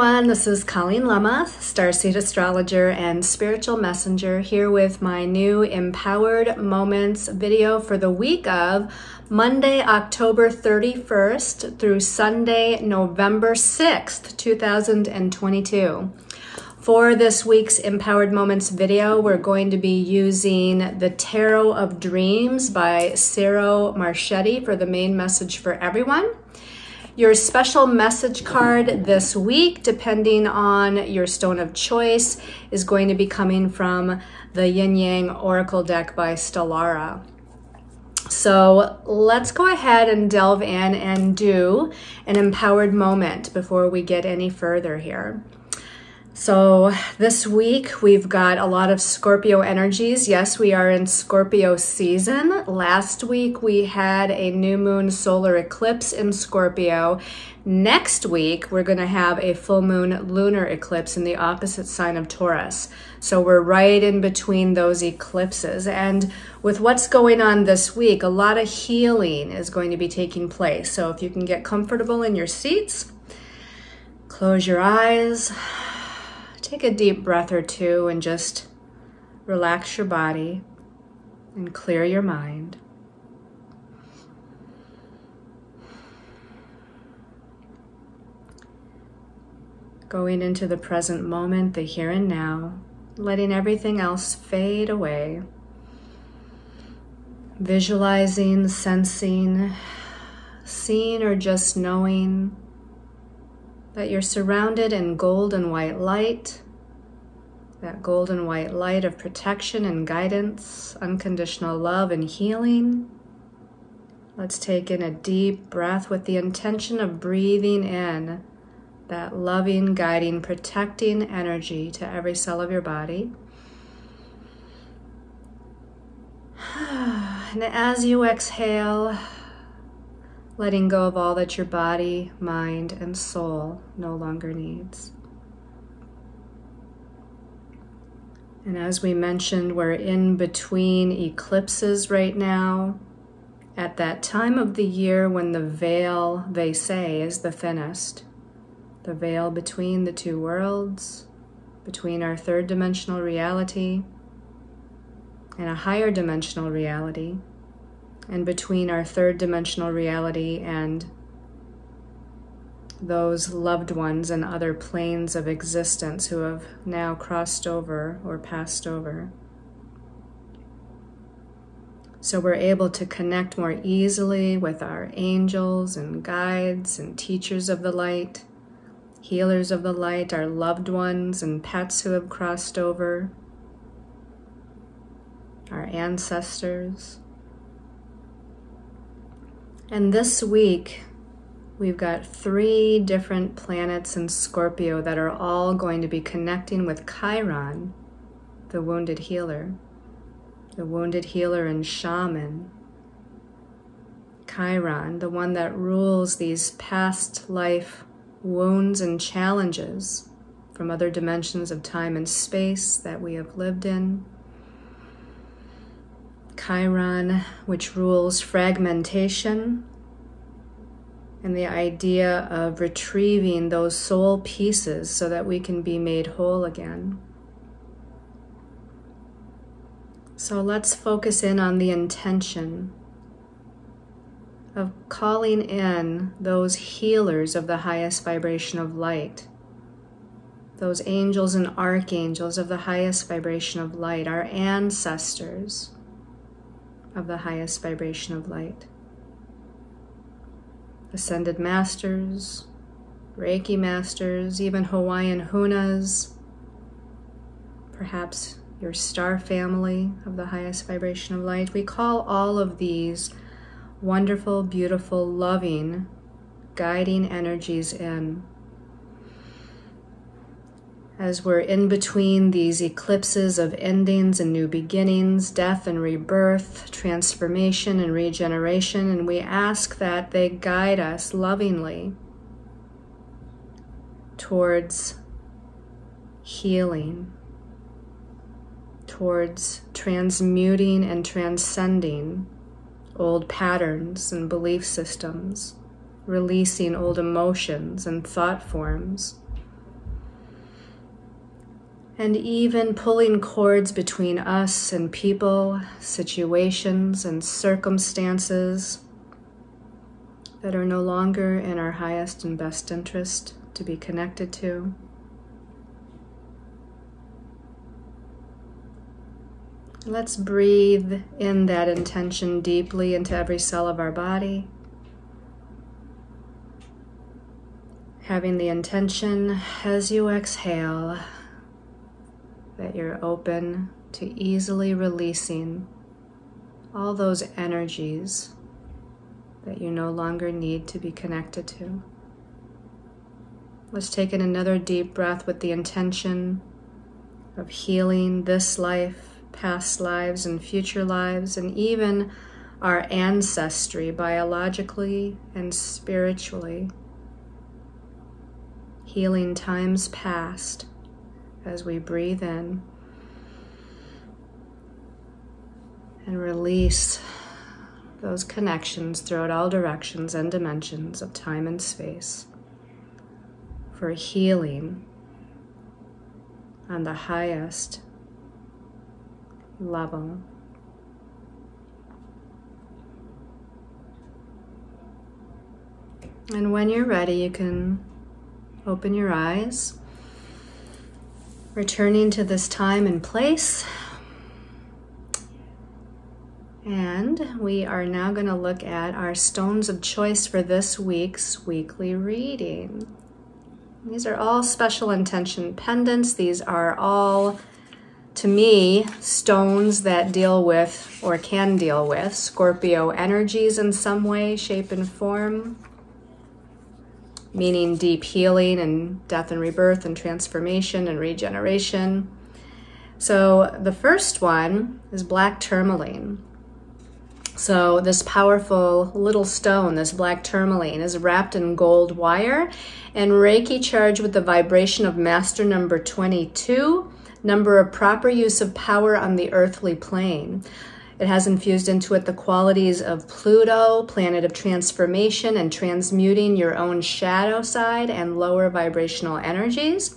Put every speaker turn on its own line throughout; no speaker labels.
everyone, this is Colleen Lemma, starseed astrologer and spiritual messenger, here with my new Empowered Moments video for the week of Monday, October 31st through Sunday, November 6th, 2022. For this week's Empowered Moments video, we're going to be using the Tarot of Dreams by Ciro Marchetti for the main message for everyone. Your special message card this week, depending on your stone of choice, is going to be coming from the Yin Yang Oracle deck by Stellara. So let's go ahead and delve in and do an empowered moment before we get any further here. So this week we've got a lot of Scorpio energies. Yes, we are in Scorpio season. Last week we had a new moon solar eclipse in Scorpio. Next week we're going to have a full moon lunar eclipse in the opposite sign of Taurus. So we're right in between those eclipses. And with what's going on this week, a lot of healing is going to be taking place. So if you can get comfortable in your seats, close your eyes. Take a deep breath or two and just relax your body and clear your mind. Going into the present moment, the here and now, letting everything else fade away. Visualizing, sensing, seeing, or just knowing that you're surrounded in gold and white light, that gold and white light of protection and guidance, unconditional love and healing. Let's take in a deep breath with the intention of breathing in that loving, guiding, protecting energy to every cell of your body. And as you exhale, letting go of all that your body, mind, and soul no longer needs. And as we mentioned, we're in between eclipses right now, at that time of the year when the veil, they say, is the thinnest. The veil between the two worlds, between our third dimensional reality and a higher dimensional reality, and between our third dimensional reality and those loved ones in other planes of existence who have now crossed over or passed over. So we're able to connect more easily with our angels and guides and teachers of the light, healers of the light, our loved ones and pets who have crossed over, our ancestors. And this week, we've got 3 different planets in Scorpio that are all going to be connecting with Chiron, the wounded healer and shaman. Chiron, the one that rules these past life wounds and challenges from other dimensions of time and space that we have lived in. Chiron, which rules fragmentation and the idea of retrieving those soul pieces so that we can be made whole again. So let's focus in on the intention of calling in those healers of the highest vibration of light, those angels and archangels of the highest vibration of light, our ancestors of the highest vibration of light. Ascended masters, Reiki masters, even Hawaiian hunas, perhaps your star family of the highest vibration of light. We call all of these wonderful, beautiful, loving, guiding energies in. As we're in between these eclipses of endings and new beginnings, death and rebirth, transformation and regeneration, and we ask that they guide us lovingly towards healing, towards transmuting and transcending old patterns and belief systems, releasing old emotions and thought forms, and even pulling cords between us and people, situations, and circumstances that are no longer in our highest and best interest to be connected to. Let's breathe in that intention deeply into every cell of our body. Having the intention as you exhale that you're open to easily releasing all those energies that you no longer need to be connected to. Let's take in another deep breath with the intention of healing this life, past lives, and future lives, and even our ancestry biologically and spiritually. Healing times past as we breathe in and release those connections throughout all directions and dimensions of time and space for healing on the highest level. And when you're ready, you can open your eyes, returning to this time and place. And we are now going to look at our stones of choice for this week's weekly reading. These are all special intention pendants. These are all, to me, stones that deal with, or can deal with, Scorpio energies in some way, shape, and form. Meaning deep healing and death and rebirth and transformation and regeneration. So the first one is black tourmaline. So this powerful little stone, this black tourmaline, is wrapped in gold wire and Reiki charged with the vibration of master number 22, number of proper use of power on the earthly plane. It has infused into it the qualities of Pluto, planet of transformation and transmuting your own shadow side and lower vibrational energies.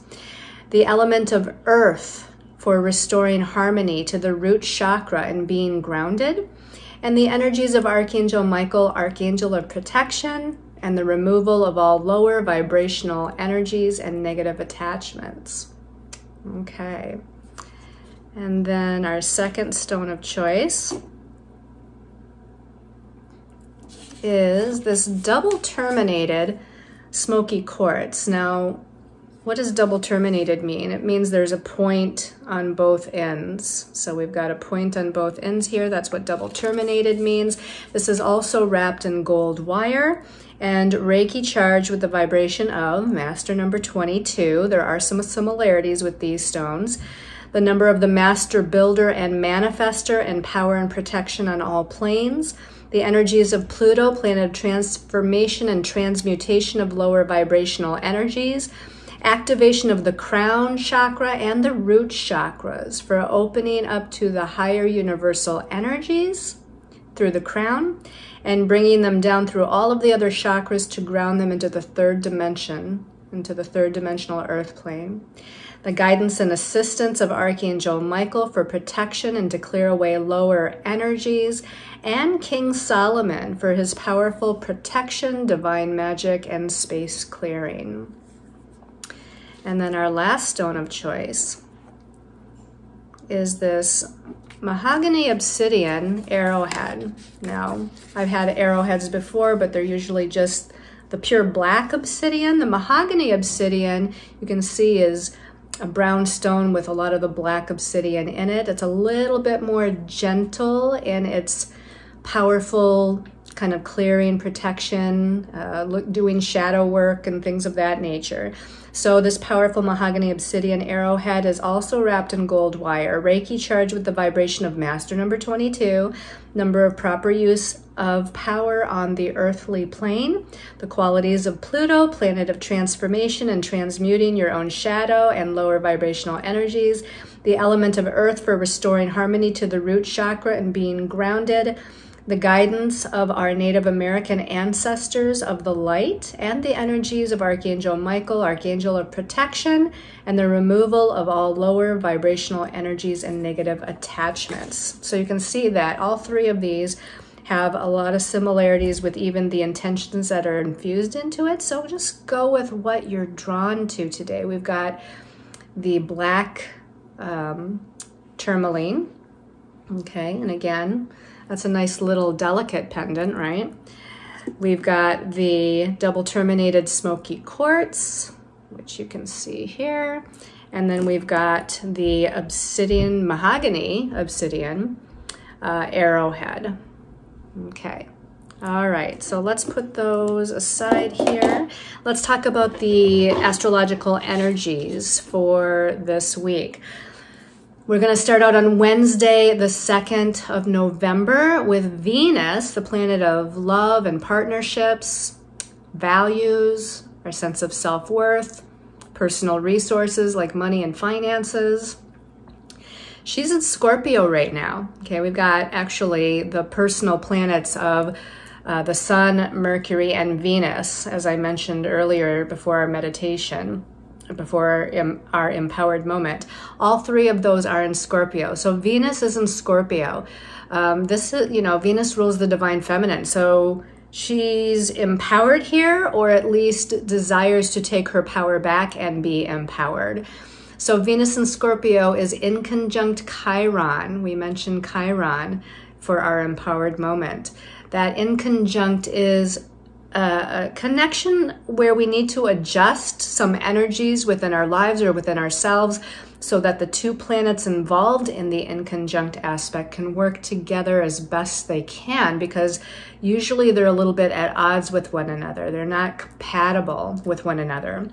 The element of earth for restoring harmony to the root chakra and being grounded. And the energies of Archangel Michael, Archangel of protection, and the removal of all lower vibrational energies and negative attachments. Okay. And then our second stone of choice is this double terminated smoky quartz. Now, what does double terminated mean? It means there's a point on both ends. So we've got a point on both ends here. That's what double terminated means. This is also wrapped in gold wire and Reiki charged with the vibration of master number 22. There are some similarities with these stones. The number of the master builder and manifester and power and protection on all planes. The energies of Pluto, planet of transformation and transmutation of lower vibrational energies. Activation of the crown chakra and the root chakras for opening up to the higher universal energies through the crown and bringing them down through all of the other chakras to ground them into the third dimension, into the third dimensional earth plane. The guidance and assistance of Archangel Michael for protection and to clear away lower energies, and King Solomon for his powerful protection, divine magic, and space clearing. And then our last stone of choice is this mahogany obsidian arrowhead. Now, I've had arrowheads before, but they're usually just the pure black obsidian. The mahogany obsidian, you can see, is a brown stone with a lot of the black obsidian in it. It's a little bit more gentle in its powerful kind of clearing, protection, doing shadow work and things of that nature. So this powerful mahogany obsidian arrowhead is also wrapped in gold wire, Reiki charged with the vibration of master number 22, number of proper use of power on the earthly plane, the qualities of Pluto, planet of transformation and transmuting your own shadow and lower vibrational energies, the element of earth for restoring harmony to the root chakra and being grounded, the guidance of our Native American ancestors of the light, and the energies of Archangel Michael, Archangel of Protection, and the removal of all lower vibrational energies and negative attachments. So you can see that all three of these have a lot of similarities with even the intentions that are infused into it. So just go with what you're drawn to today. We've got the black tourmaline. Okay, and again, that's a nice little delicate pendant, right? We've got the double terminated smoky quartz, which you can see here. And then we've got the obsidian, mahogany obsidian arrowhead. Okay. All right, so let's put those aside here. Let's talk about the astrological energies for this week. We're going to start out on Wednesday, the 2nd of November, with Venus, the planet of love and partnerships, values, our sense of self-worth, personal resources like money and finances. She's in Scorpio right now. Okay, we've got actually the personal planets of the Sun, Mercury, and Venus, as I mentioned earlier before our meditation, before our empowered moment. All three of those are in Scorpio. So Venus is in Scorpio. This is, Venus rules the divine feminine. So she's empowered here, or at least desires to take her power back and be empowered. So Venus in Scorpio is inconjunct Chiron. We mentioned Chiron for our empowered moment. That inconjunct is a connection where we need to adjust some energies within our lives or within ourselves so that the two planets involved in the inconjunct aspect can work together as best they can, because usually they're a little bit at odds with one another. They're not compatible with one another.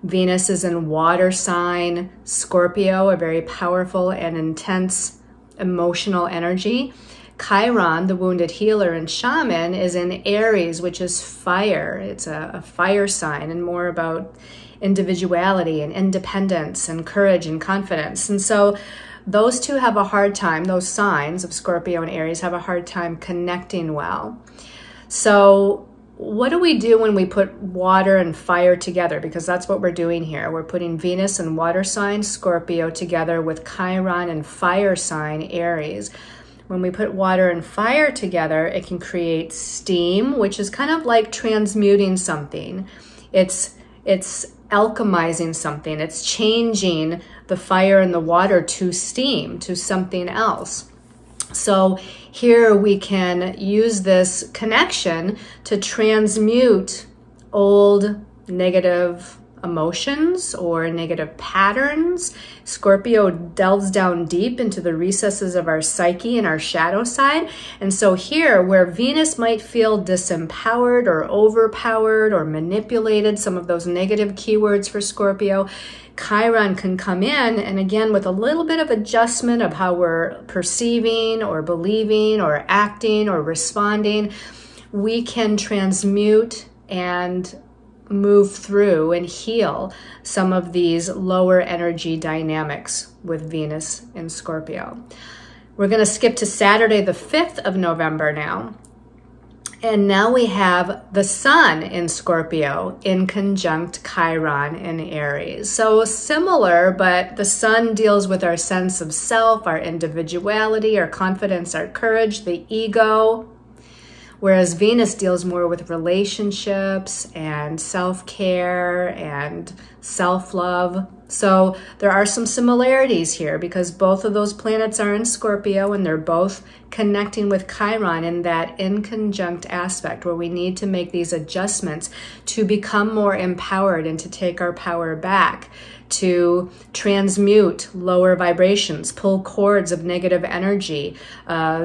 Venus is in water sign Scorpio, a very powerful and intense emotional energy. Chiron, the wounded healer and shaman, is in Aries, which is fire. It's a fire sign and more about individuality and independence and courage and confidence. And so those two have a hard time, those signs of Scorpio and Aries have a hard time connecting well. So what do we do when we put water and fire together? Because that's what we're doing here. We're putting Venus and water sign Scorpio together with Chiron and fire sign Aries. When we put water and fire together, it can create steam, which is kind of like transmuting something. It's alchemizing something. It's changing the fire and the water to steam, to something else. So here we can use this connection to transmute old negative emotions or negative patterns. Scorpio delves down deep into the recesses of our psyche and our shadow side. And so here, where Venus might feel disempowered or overpowered or manipulated, some of those negative keywords for Scorpio, Chiron can come in, and again, with a little bit of adjustment of how we're perceiving or believing or acting or responding, we can transmute and move through and heal some of these lower energy dynamics with Venus in Scorpio. We're going to skip to Saturday, the 5th of November now. And now we have the Sun in Scorpio in conjunct Chiron in Aries. So similar, but the Sun deals with our sense of self, our individuality, our confidence, our courage, the ego. Whereas Venus deals more with relationships and self-care and self-love. So there are some similarities here because both of those planets are in Scorpio and they're both connecting with Chiron in that inconjunct aspect where we need to make these adjustments to become more empowered and to take our power back, to transmute lower vibrations, pull cords of negative energy,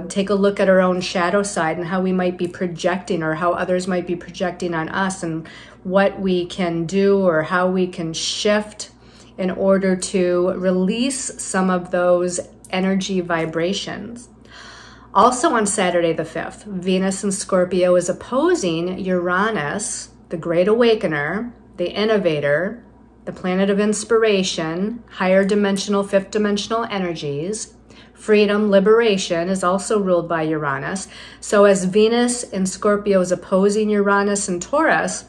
take a look at our own shadow side and how we might be projecting or how others might be projecting on us and what we can do or how we can shift in order to release some of those energy vibrations. Also on Saturday the 5th, Venus in Scorpio is opposing Uranus, the Great Awakener, the Innovator, the planet of inspiration, higher dimensional, fifth dimensional energies. Freedom, liberation is also ruled by Uranus. So as Venus in Scorpio is opposing Uranus and Taurus,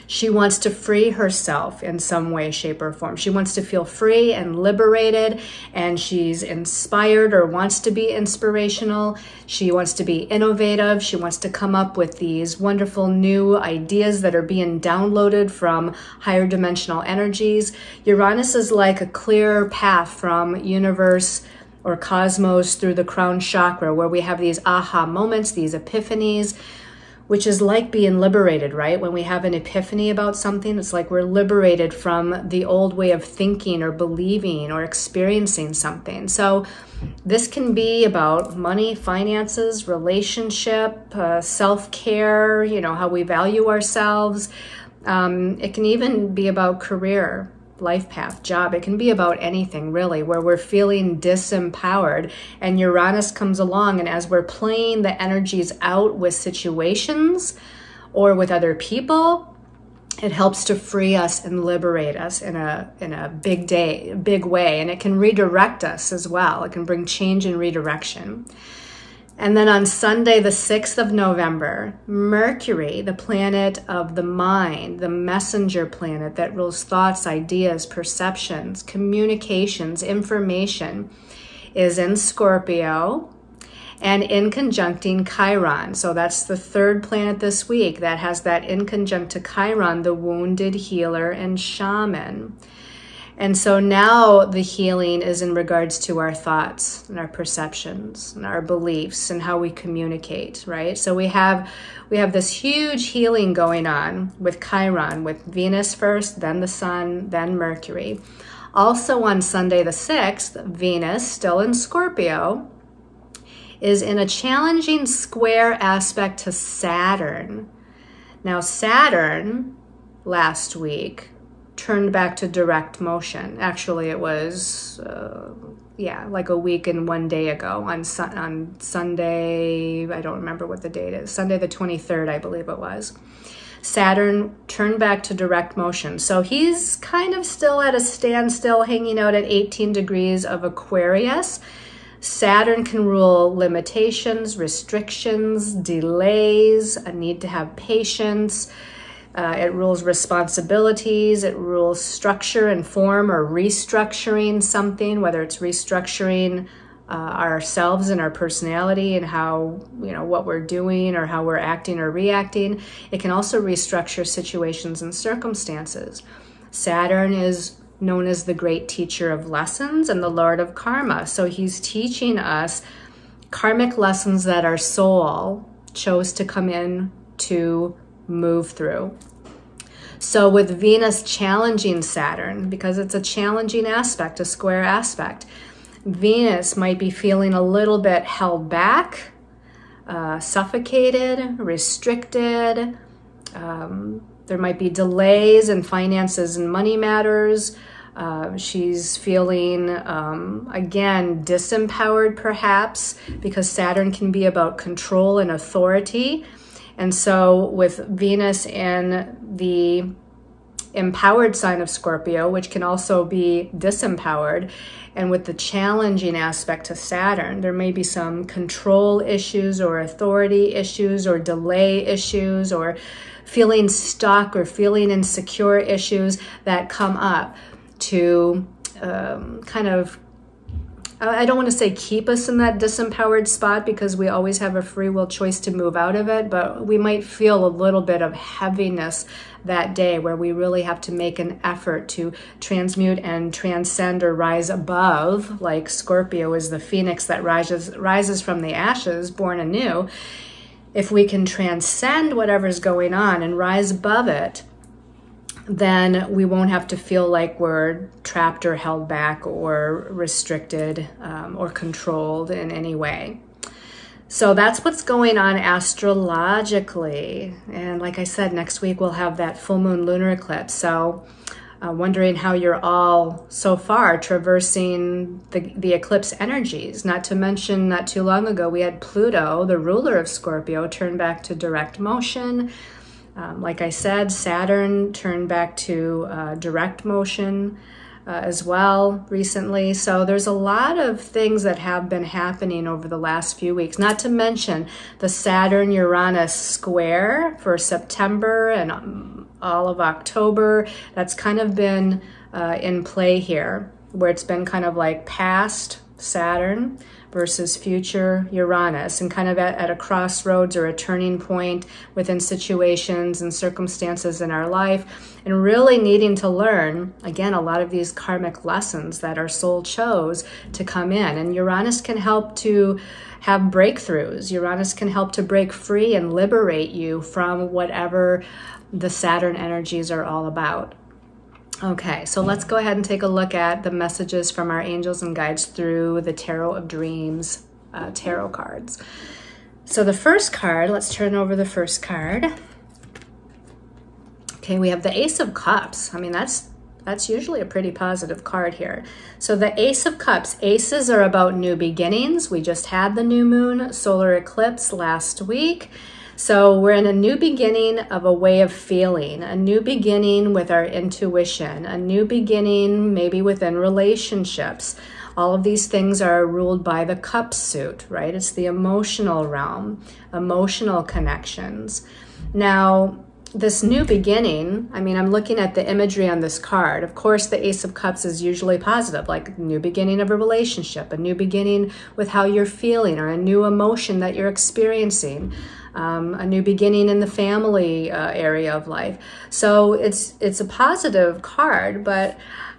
she wants to free herself in some way, shape, or form. She wants to feel free and liberated, and she's inspired or wants to be inspirational. She wants to be innovative. She wants to come up with these wonderful new ideas that are being downloaded from higher dimensional energies. Uranus is like a clear path from universe or cosmos through the crown chakra, where we have these aha moments, these epiphanies, which is like being liberated, right? When we have an epiphany about something, it's like we're liberated from the old way of thinking or believing or experiencing something. So this can be about money, finances, relationship, self-care, you know, how we value ourselves. It can even be about career, life path, job. It can be about anything really, where we're feeling disempowered, and Uranus comes along, and as we're playing the energies out with situations or with other people, it helps to free us and liberate us in a big way, and it can redirect us as well. It can bring change and redirection. And then on Sunday, the 6th of November, Mercury, the planet of the mind, the messenger planet that rules thoughts, ideas, perceptions, communications, information, is in Scorpio and inconjuncting Chiron. So that's the third planet this week that has that inconjunct to Chiron, the wounded healer and shaman. And so now the healing is in regards to our thoughts and our perceptions and our beliefs and how we communicate, right? So we have this huge healing going on with Chiron, with Venus first, then the Sun, then Mercury. Also on Sunday the 6th, Venus, still in Scorpio, is in a challenging square aspect to Saturn. Now Saturn, last week, turned back to direct motion. Actually, it was, like a week and 1 day ago on Sunday, I don't remember what the date is, Sunday the 23rd, I believe it was. Saturn turned back to direct motion. So he's kind of still at a standstill, hanging out at 18 degrees of Aquarius. Saturn can rule limitations, restrictions, delays, a need to have patience. It rules responsibilities, it rules structure and form, or restructuring something, whether it's restructuring ourselves and our personality and how, you know, what we're doing or how we're acting or reacting. It can also restructure situations and circumstances. Saturn is known as the great teacher of lessons and the lord of karma. So he's teaching us karmic lessons that our soul chose to come in to move through. So with Venus challenging Saturn, because it's a challenging aspect, a square aspect, Venus might be feeling a little bit held back, suffocated, restricted. There might be delays in finances and money matters. She's feeling, again, disempowered perhaps, because Saturn can be about control and authority. And so with Venus in the empowered sign of Scorpio, which can also be disempowered, and with the challenging aspect to Saturn, there may be some control issues or authority issues or delay issues or feeling stuck or feeling insecure issues that come up to kind of, I don't want to say keep us in that disempowered spot, because we always have a free will choice to move out of it, but we might feel a little bit of heaviness that day where we really have to make an effort to transmute and transcend or rise above, like Scorpio is the phoenix that rises from the ashes, born anew. If we can transcend whatever's going on and rise above it, then we won't have to feel like we're trapped or held back or restricted or controlled in any way. So that's what's going on astrologically. And like I said, next week we'll have that full moon lunar eclipse. So wondering how you're all so far traversing the eclipse energies. Not to mention, not too long ago, we had Pluto, the ruler of Scorpio, turn back to direct motion. Like I said, Saturn turned back to direct motion. as well recently. So there's a lot of things that have been happening over the last few weeks, not to mention the Saturn-Uranus square for September and all of October. That's kind of been in play here, where it's been kind of like past Saturn versus future Uranus, and kind of at a crossroads or a turning point within situations and circumstances in our life, and really needing to learn, again, a lot of these karmic lessons that our soul chose to come in. And Uranus can help to have breakthroughs. Uranus can help to break free and liberate you from whatever the Saturn energies are all about. Okay, so let's go ahead and take a look at the messages from our angels and guides through the Tarot of Dreams tarot cards. So the first card, let's turn over the first card. Okay, we have the Ace of Cups. I mean, that's usually a pretty positive card here. So the Ace of Cups, aces are about new beginnings. We just had the new moon solar eclipse last week. So we're in a new beginning of a way of feeling, a new beginning with our intuition, a new beginning maybe within relationships. All of these things are ruled by the cup suit, right? It's the emotional realm, emotional connections. Now, this new beginning, I mean, I'm looking at the imagery on this card. Of course, the Ace of Cups is usually positive, like a new beginning of a relationship, a new beginning with how you're feeling, or a new emotion that you're experiencing. A new beginning in the family area of life. So it's a positive card, but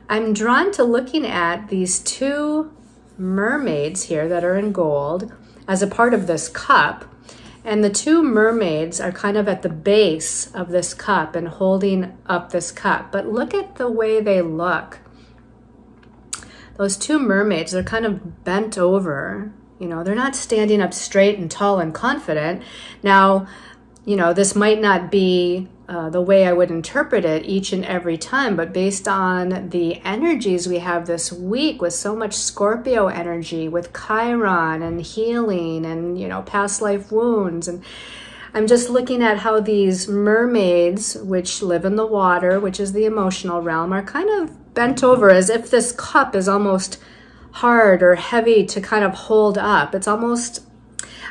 I'm drawn to looking at these two mermaids here that are in gold as a part of this cup. And the two mermaids are kind of at the base of this cup and holding up this cup. But look at the way they look. Those two mermaids, they're kind of bent over. You know, they're not standing up straight and tall and confident. Now, you know, this might not be the way I would interpret it each and every time, but based on the energies we have this week with so much Scorpio energy, with Chiron and healing and, you know, past life wounds. And I'm just looking at how these mermaids, which live in the water, which is the emotional realm, are kind of bent over as if this cup is almost hard or heavy to kind of hold up. It's almost,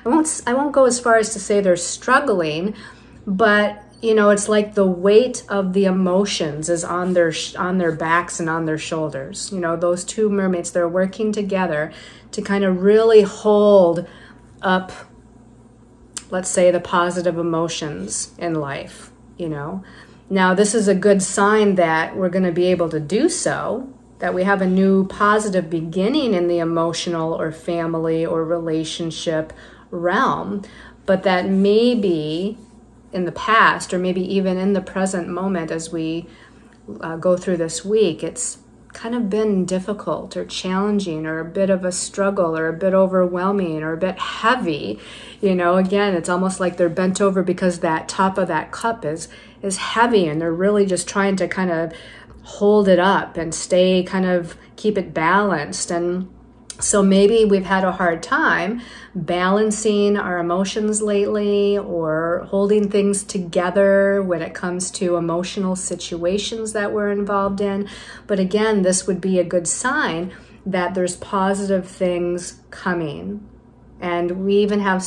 I won't go as far as to say they're struggling, but you know, it's like the weight of the emotions is on their backs and on their shoulders. You know, those two mermaids, they're working together to kind of really hold up, let's say, the positive emotions in life, you know. Now, this is a good sign that we're going to be able to do so, that we have a new positive beginning in the emotional or family or relationship realm, but that maybe in the past, or maybe even in the present moment as we go through this week, it's kind of been difficult or challenging or a bit of a struggle or a bit overwhelming or a bit heavy. You know, again, it's almost like they're bent over because that top of that cup is heavy, and they're really just trying to kind of hold it up and stay, kind of keep it balanced. And so maybe we've had a hard time balancing our emotions lately, or holding things together when it comes to emotional situations that we're involved in. But again, this would be a good sign that there's positive things coming. And we even have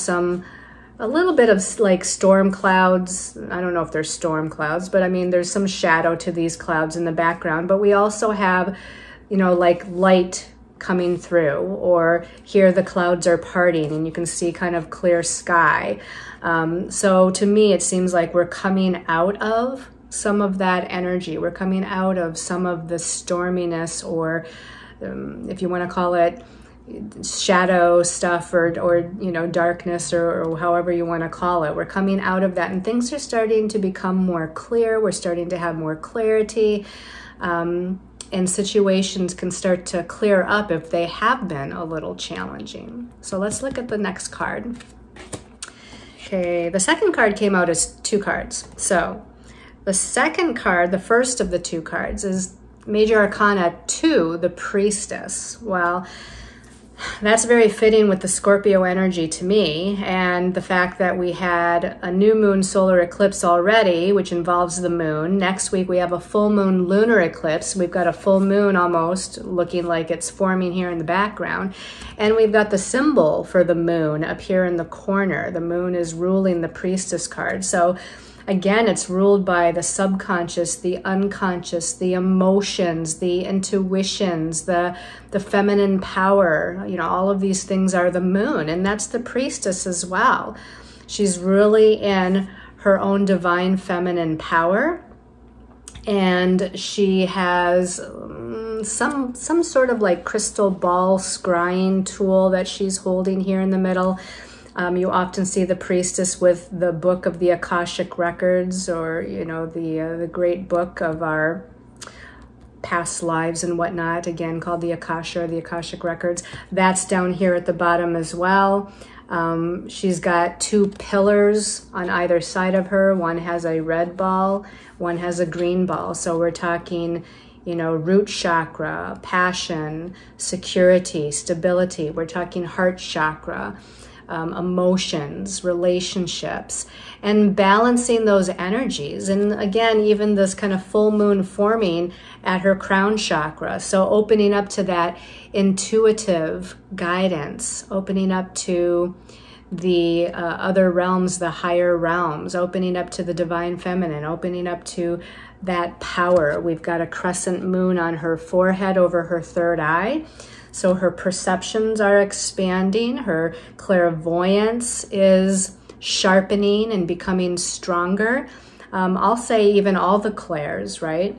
a little bit of like storm clouds. I don't know if they're storm clouds, but I mean, there's some shadow to these clouds in the background. But we also have, you know, like light coming through, or here the clouds are parting and you can see kind of clear sky. So to me, it seems like we're coming out of some of that energy. We're coming out of some of the storminess, or if you want to call it shadow stuff, or you know, darkness, or however you want to call it. We're coming out of that, and things are starting to become more clear. We're starting to have more clarity. And situations can start to clear up if they have been a little challenging. So let's look at the next card. Okay, the second card came out as two cards. So the second card, the first of the two cards, is Major Arcana 2, the Priestess. Well, That's very fitting with the Scorpio energy to me, and the fact that we had a new moon solar eclipse already, which involves the moon. Next week we have a full moon lunar eclipse. We've got a full moon almost looking like it's forming here in the background. And we've got the symbol for the moon up here in the corner. The moon is ruling the priestess card. So again, it's ruled by the subconscious, the unconscious, the emotions, the intuitions, the feminine power. You know, all of these things are the moon, and that's the priestess as well. She's really in her own divine feminine power, and she has some sort of like crystal ball scrying tool that she's holding here in the middle. You often see the priestess with the book of the Akashic records, or, you know, the great book of our past lives and whatnot, again called the Akasha, or the Akashic records. That's down here at the bottom as well. She's got two pillars on either side of her. One has a red ball, one has a green ball. So we're talking, you know, root chakra, passion, security, stability. We're talking heart chakra. Emotions, relationships, and balancing those energies. And again, even this kind of full moon forming at her crown chakra. So opening up to that intuitive guidance, opening up to the other realms, the higher realms, opening up to the divine feminine, opening up to that power. We've got a crescent moon on her forehead over her third eye. So her perceptions are expanding, her clairvoyance is sharpening and becoming stronger. I'll say even all the clairs, right?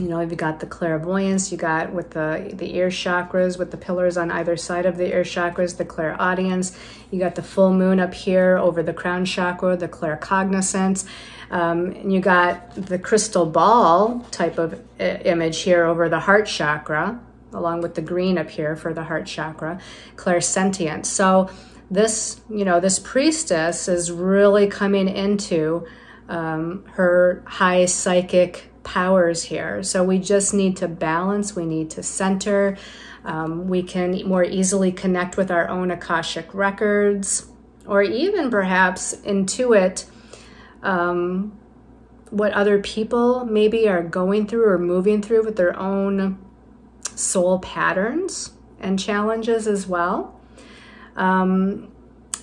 You know, you've got the clairvoyance, you got with the ear chakras, with the pillars on either side of the ear chakras, the clairaudience. You got the full moon up here over the crown chakra, the claircognizance. And you got the crystal ball type of image here over the heart chakra, along with the green up here for the heart chakra, clairsentience. So this, you know, this priestess is really coming into her high psychic powers here. So we just need to balance, we need to center. We can more easily connect with our own Akashic records, or even perhaps intuit what other people maybe are going through or moving through with their own soul patterns and challenges as well. And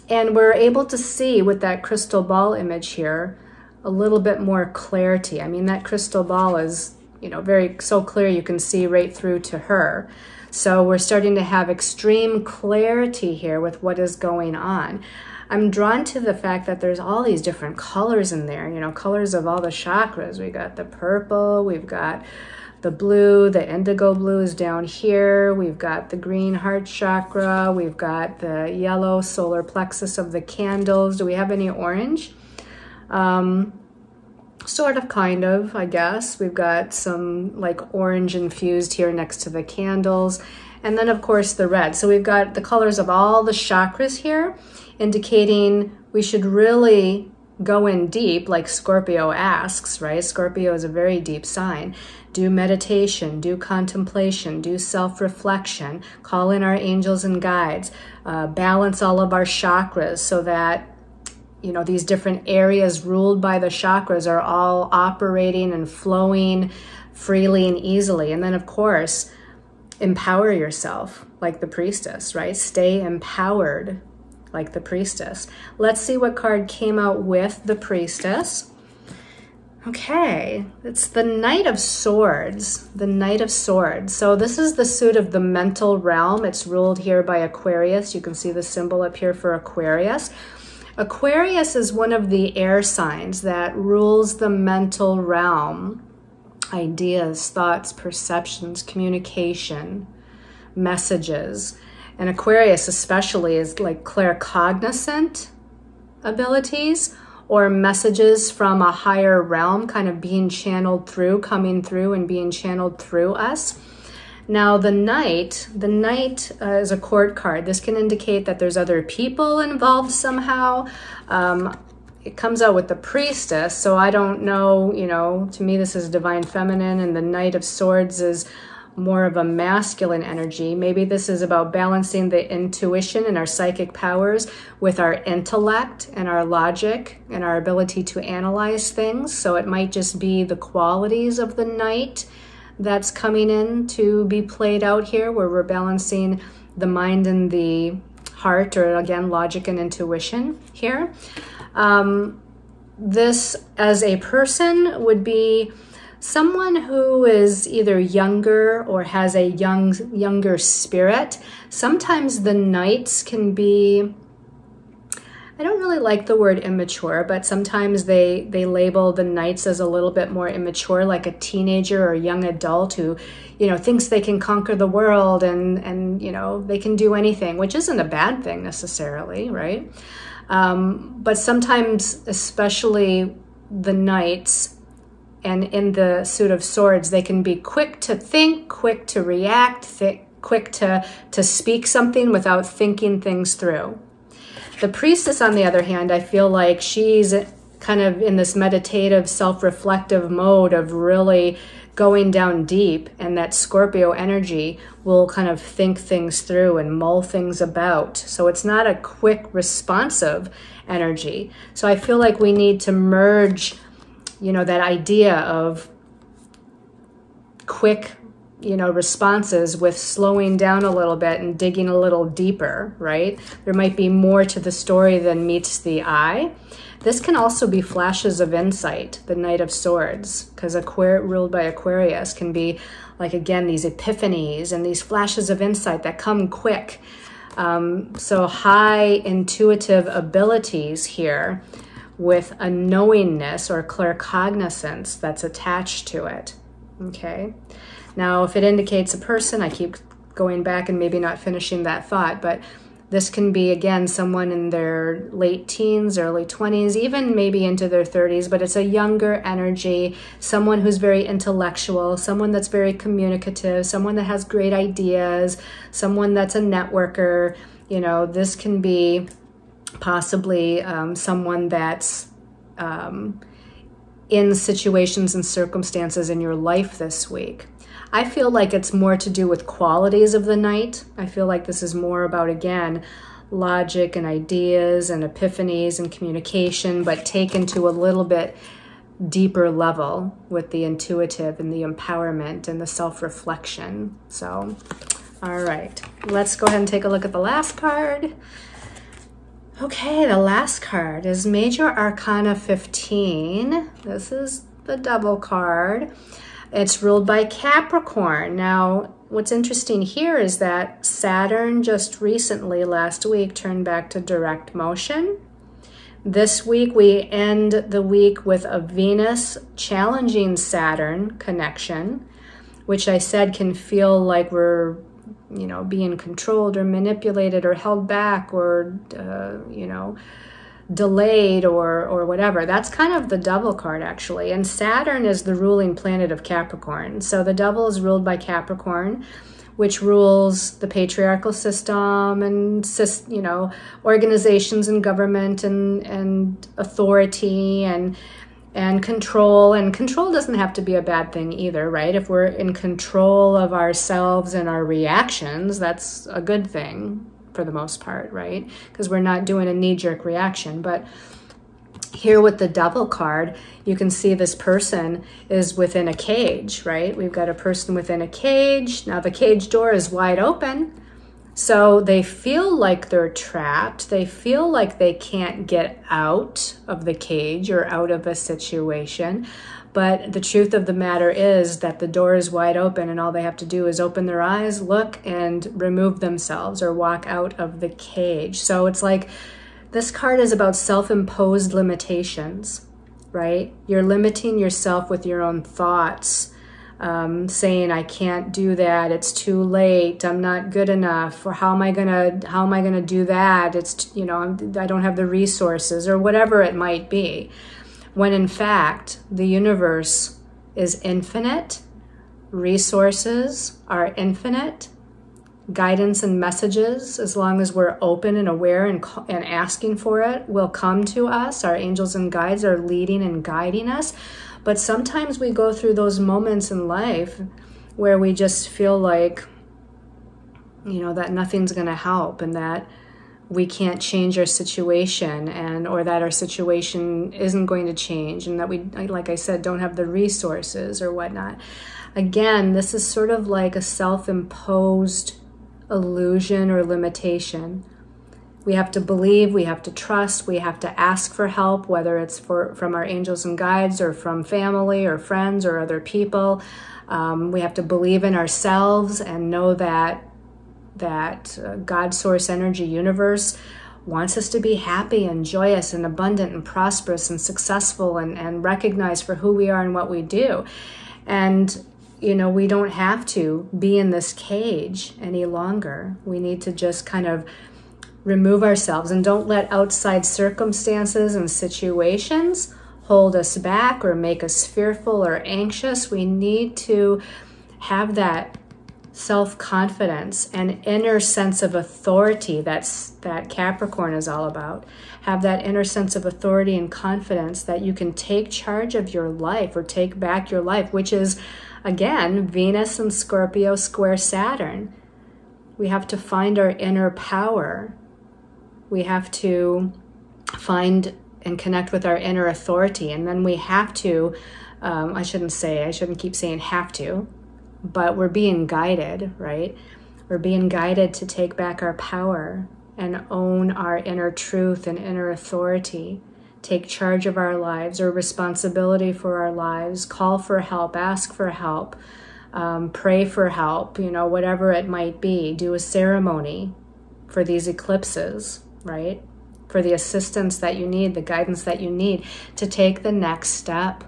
we're able to see with that crystal ball image here a little bit more clarity. I mean, that crystal ball is, you know, so clear you can see right through to her. So we're starting to have extreme clarity here with what is going on. I'm drawn to the fact that there's all these different colors in there, you know, colors of all the chakras. We got the purple, we've got the blue, the indigo blue is down here. We've got the green heart chakra. We've got the yellow solar plexus of the candles. Do we have any orange? Sort of, kind of, I guess. We've got some like orange infused here next to the candles. And then of course the red. So we've got the colors of all the chakras here, indicating we should really go in deep, like Scorpio asks, right? Scorpio is a very deep sign. Do meditation, do contemplation, do self-reflection, call in our angels and guides, balance all of our chakras so that, you know, these different areas ruled by the chakras are all operating and flowing freely and easily. And then of course, empower yourself like the priestess, right? Stay empowered like the priestess. Let's see what card came out with the priestess. Okay, it's the Knight of Swords, the Knight of Swords. So this is the suit of the mental realm. It's ruled here by Aquarius. You can see the symbol up here for Aquarius. Aquarius is one of the air signs that rules the mental realm. Ideas, thoughts, perceptions, communication, messages. And Aquarius especially is like claircognizant abilities, or messages from a higher realm kind of being channeled through, coming through and being channeled through us. Now the Knight is a court card. This can indicate that there's other people involved somehow. It comes out with the Priestess, so I don't know, you know, to me this is divine feminine, and the Knight of Swords is more of a masculine energy. Maybe this is about balancing the intuition and our psychic powers with our intellect and our logic and our ability to analyze things. So it might just be the qualities of the knight that's coming in to be played out here, where we're balancing the mind and the heart, or again, logic and intuition here. This, as a person, would be someone who is either younger or has a younger spirit. Sometimes the knights can be, I don't really like the word immature, but sometimes they label the knights as a little bit more immature, like a teenager or a young adult who, you know, thinks they can conquer the world and you know, they can do anything, which isn't a bad thing necessarily, right? But sometimes, especially the knights, and in the suit of swords, they can be quick to think, quick to react, quick to speak something without thinking things through. The priestess, on the other hand, I feel like she's kind of in this meditative, self-reflective mode of really going down deep, and that Scorpio energy will kind of think things through and mull things about. So it's not a quick, responsive energy. So I feel like we need to merge, you know, that idea of quick, you know, responses with slowing down a little bit and digging a little deeper, right? There might be more to the story than meets the eye. This can also be flashes of insight, the Knight of Swords, because ruled by Aquarius can be like, again, these epiphanies and these flashes of insight that come quick. So high intuitive abilities here with a knowingness or claircognizance that's attached to it, okay? Now, if it indicates a person, I keep going back and maybe not finishing that thought, but this can be, again, someone in their late teens, early 20s, even maybe into their 30s, but it's a younger energy, someone who's very intellectual, someone that's very communicative, someone that has great ideas, someone that's a networker. You know, this can be possibly someone that's in situations and circumstances in your life this week. I feel like it's more to do with qualities of the knight. I feel like this is more about, again, logic and ideas and epiphanies and communication, but taken to a little bit deeper level with the intuitive and the empowerment and the self-reflection. So, all right, let's go ahead and take a look at the last card. Okay, the last card is Major Arcana 15. This is the double card. It's ruled by Capricorn. Now, what's interesting here is that Saturn just recently, last week, turned back to direct motion. This week, we end the week with a Venus challenging Saturn connection, which I said can feel like we're, you know, being controlled or manipulated or held back or, you know, delayed or whatever. That's kind of the double card, actually. And Saturn is the ruling planet of Capricorn. So the double is ruled by Capricorn, which rules the patriarchal system and, you know, organizations and government and authority and control. And control doesn't have to be a bad thing either, right? If we're in control of ourselves and our reactions, that's a good thing for the most part, right? Because we're not doing a knee-jerk reaction. But here with the double card, you can see this person is within a cage, right? We've got a person within a cage. Now the cage door is wide open. So they feel like they're trapped. They feel like they can't get out of the cage or out of a situation. But the truth of the matter is that the door is wide open and all they have to do is open their eyes, look, and remove themselves or walk out of the cage. So it's like this card is about self-imposed limitations, right? You're limiting yourself with your own thoughts, saying, I can't do that, it's too late, I'm not good enough, or how am I gonna do that? It's, you know, I don't have the resources, or whatever it might be. When in fact, the universe is infinite, resources are infinite, guidance and messages, as long as we're open and aware and asking for it, will come to us. Our angels and guides are leading and guiding us. But sometimes we go through those moments in life where we just feel like, you know, that nothing's going to help and that we can't change our situation, and or that our situation isn't going to change, and that we, like I said, don't have the resources or whatnot. Again, this is sort of like a self-imposed illusion or limitation. We have to believe, we have to trust, we have to ask for help, whether it's from our angels and guides or from family or friends or other people. We have to believe in ourselves and know that God, source, energy, universe wants us to be happy and joyous and abundant and prosperous and successful and recognized for who we are and what we do. And, you know, we don't have to be in this cage any longer. We need to just kind of remove ourselves and don't let outside circumstances and situations hold us back or make us fearful or anxious. We need to have that self-confidence and inner sense of authority that Capricorn is all about. Have that inner sense of authority and confidence that you can take charge of your life or take back your life, which is, again, Venus and Scorpio square Saturn. We have to find our inner power. We have to find and connect with our inner authority. And then we have to, I shouldn't keep saying have to, but we're being guided, right? We're being guided to take back our power and own our inner truth and inner authority, take charge of our lives or responsibility for our lives, call for help, ask for help, pray for help, you know, whatever it might be. Do a ceremony for these eclipses, right? For the assistance that you need, the guidance that you need to take the next step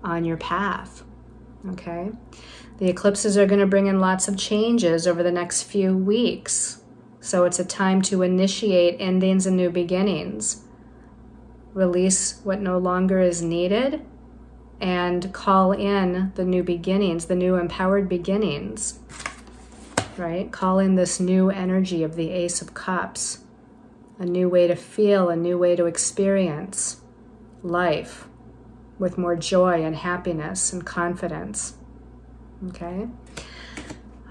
on your path, okay? The eclipses are going to bring in lots of changes over the next few weeks. So it's a time to initiate endings and new beginnings. Release what no longer is needed and call in the new beginnings, the new empowered beginnings, right? Call in this new energy of the Ace of Cups, a new way to feel, a new way to experience life with more joy and happiness and confidence. Okay.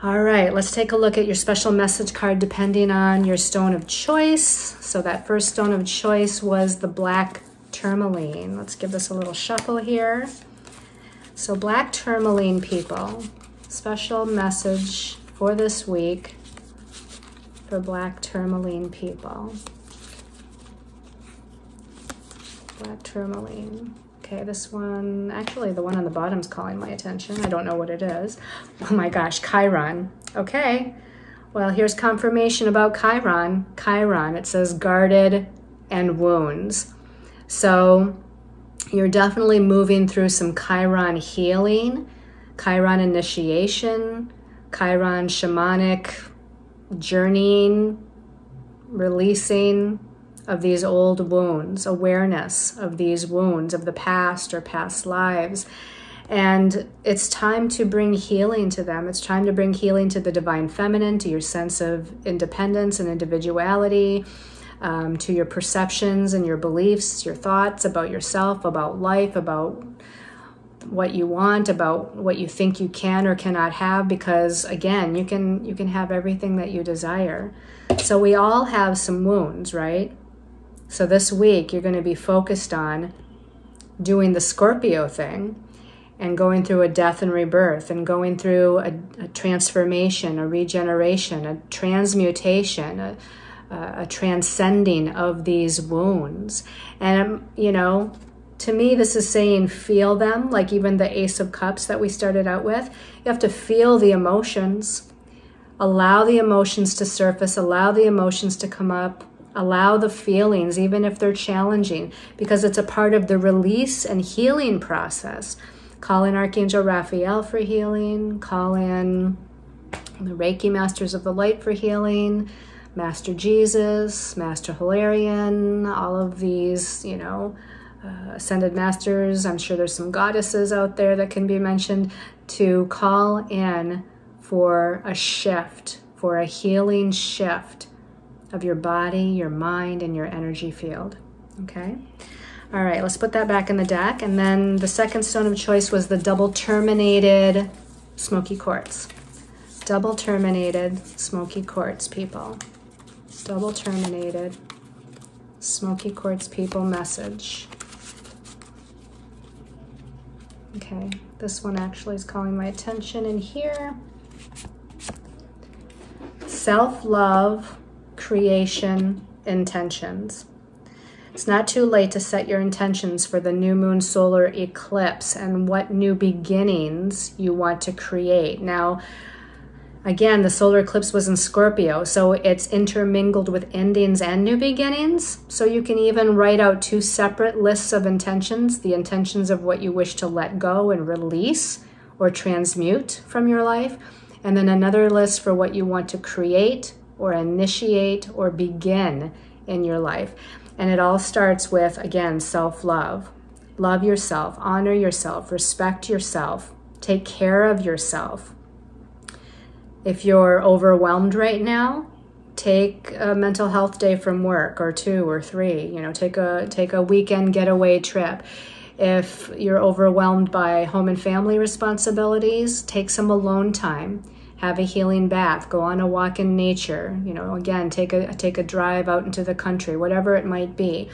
All right, let's take a look at your special message card depending on your stone of choice. So that first stone of choice was the black tourmaline. Let's give this a little shuffle here. So black tourmaline people, special message for this week for black tourmaline people. Black tourmaline. Okay, this one, actually the one on the bottom is calling my attention. I don't know what it is. Oh my gosh, Chiron. Okay, well, here's confirmation about Chiron. Chiron, it says guarded and wounds. So you're definitely moving through some Chiron healing, Chiron initiation, Chiron shamanic journeying, releasing of these old wounds, awareness of these wounds of the past or past lives. And it's time to bring healing to them. It's time to bring healing to the divine feminine, to your sense of independence and individuality, to your perceptions and your beliefs, your thoughts about yourself, about life, about what you want, about what you think you can or cannot have, because again, you can have everything that you desire. So we all have some wounds, right? So this week, you're going to be focused on doing the Scorpio thing and going through a death and rebirth and going through a transformation, a regeneration, a transmutation, a transcending of these wounds. And, you know, to me, this is saying feel them, like even the Ace of Cups that we started out with. You have to feel the emotions. Allow the emotions to surface. Allow the emotions to come up. Allow the feelings, even if they're challenging, because it's a part of the release and healing process. Call in Archangel Raphael for healing. Call in the Reiki Masters of the Light for healing. Master Jesus, Master Hilarion, all of these, you know, ascended masters. I'm sure there's some goddesses out there that can be mentioned to call in for a shift, for a healing shift of your body, your mind, and your energy field, okay? All right, let's put that back in the deck. And then the second stone of choice was the double terminated smoky quartz. Double terminated smoky quartz people. Double terminated smoky quartz people message. Okay, this one actually is calling my attention in here. Self-love, creation, intentions. It's not too late to set your intentions for the new moon solar eclipse and what new beginnings you want to create. Now, again, the solar eclipse was in Scorpio, so it's intermingled with endings and new beginnings. So you can even write out 2 separate lists of intentions, the intentions of what you wish to let go and release or transmute from your life, and then another list for what you want to create or initiate or begin in your life. And it all starts with, again, self-love. Love yourself, honor yourself, respect yourself, take care of yourself. If you're overwhelmed right now, take a mental health day from work, or 2 or 3, you know, take a weekend getaway trip. If you're overwhelmed by home and family responsibilities, take some alone time. Have a healing bath, go on a walk in nature, you know, again, take a drive out into the country, whatever it might be.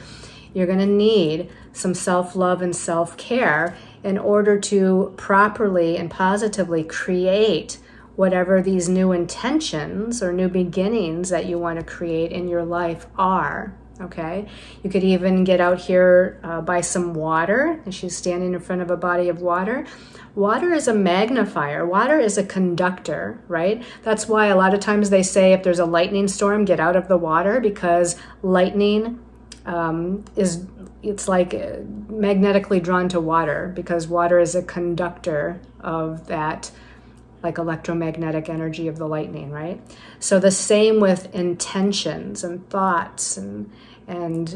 You're going to need some self-love and self-care in order to properly and positively create whatever these new intentions or new beginnings that you want to create in your life are. Okay, you could even get out here by some water, and she's standing in front of a body of water. Water is a magnifier. Water is a conductor, right? That's why a lot of times they say if there's a lightning storm, get out of the water, because lightning it's like magnetically drawn to water, because water is a conductor of that like electromagnetic energy of the lightning, right? So the same with intentions and thoughts and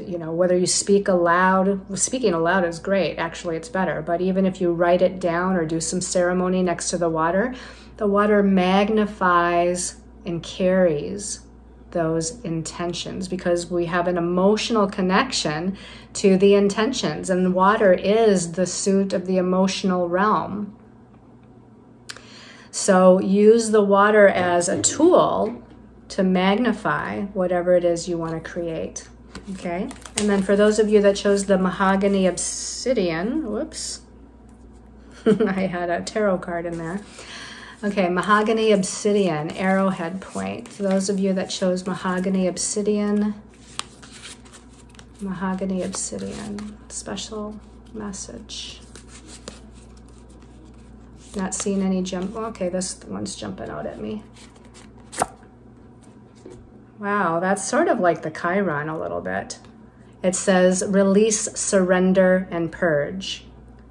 you know, whether you speak aloud. Speaking aloud is great, actually it's better, but even if you write it down or do some ceremony next to the water magnifies and carries those intentions, because we have an emotional connection to the intentions, and water is the suit of the emotional realm. So use the water as a tool to magnify whatever it is you want to create. Okay, and then for those of you that chose the mahogany obsidian, whoops, I had a tarot card in there. Okay, mahogany obsidian, arrowhead point. For those of you that chose mahogany obsidian, special message. Not seeing any jump. Okay, this one's jumping out at me. Wow, that's sort of like the Chiron a little bit. It says release, surrender, and purge.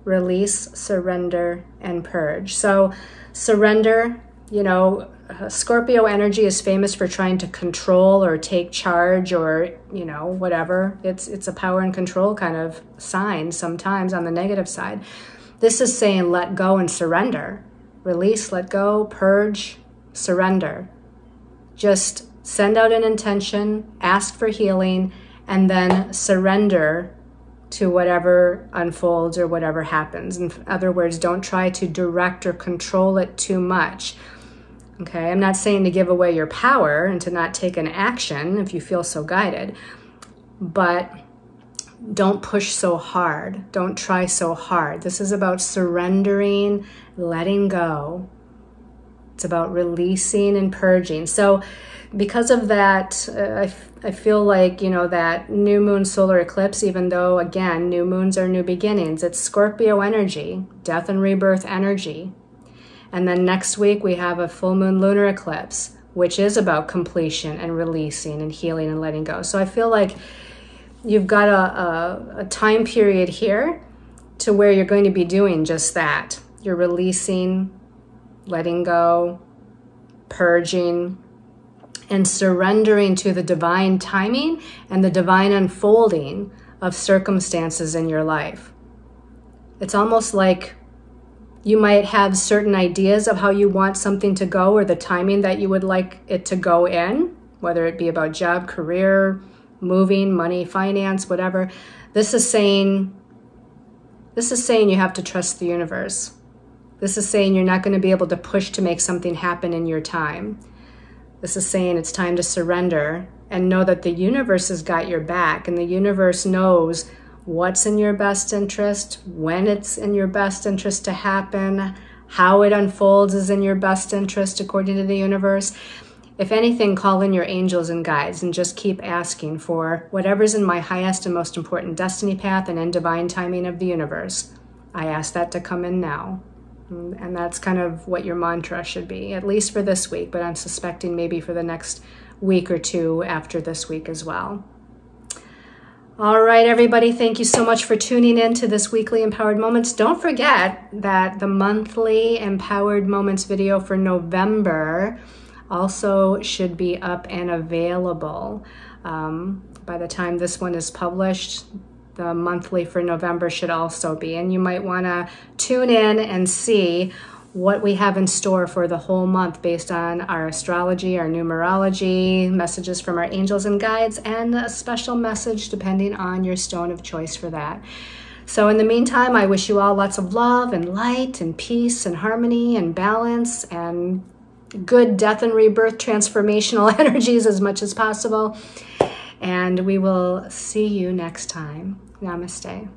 Release, surrender, and purge. So surrender, you know, Scorpio energy is famous for trying to control or take charge or, you know, whatever. It's a power and control kind of sign sometimes on the negative side. This is saying let go and surrender. Release, let go, purge, surrender. Just send out an intention, ask for healing, and then surrender to whatever unfolds or whatever happens. In other words, don't try to direct or control it too much. Okay, I'm not saying to give away your power and to not take an action if you feel so guided, but don't push so hard. Don't try so hard. This is about surrendering, letting go. It's about releasing and purging. So because of that, I feel like, you know, that new moon solar eclipse, even though, again, new moons are new beginnings, it's Scorpio energy, death and rebirth energy. And then next week we have a full moon lunar eclipse, which is about completion and releasing and healing and letting go. So I feel like you've got a time period here to where you're going to be doing just that. You're releasing, letting go, purging, and surrendering to the divine timing and the divine unfolding of circumstances in your life. It's almost like you might have certain ideas of how you want something to go or the timing that you would like it to go in, whether it be about job, career, moving, money, finance, whatever. This is saying you have to trust the universe. This is saying you're not going to be able to push to make something happen in your time. This is saying it's time to surrender and know that the universe has got your back, and the universe knows what's in your best interest, when it's in your best interest to happen, how it unfolds is in your best interest according to the universe. If anything, call in your angels and guides and just keep asking for whatever's in my highest and most important destiny path and in divine timing of the universe. I ask that to come in now. And that's kind of what your mantra should be, at least for this week, but I'm suspecting maybe for the next week or two after this week as well. All right, everybody, thank you so much for tuning in to this weekly Empowered Moments. Don't forget that the monthly Empowered Moments video for November also should be up and available. By the time this one is published, the monthly for November should also be. And you might want to tune in and see what we have in store for the whole month based on our astrology, our numerology, messages from our angels and guides, and a special message depending on your stone of choice for that. So in the meantime, I wish you all lots of love and light and peace and harmony and balance and good death and rebirth transformational energies as much as possible. And we will see you next time. Namaste.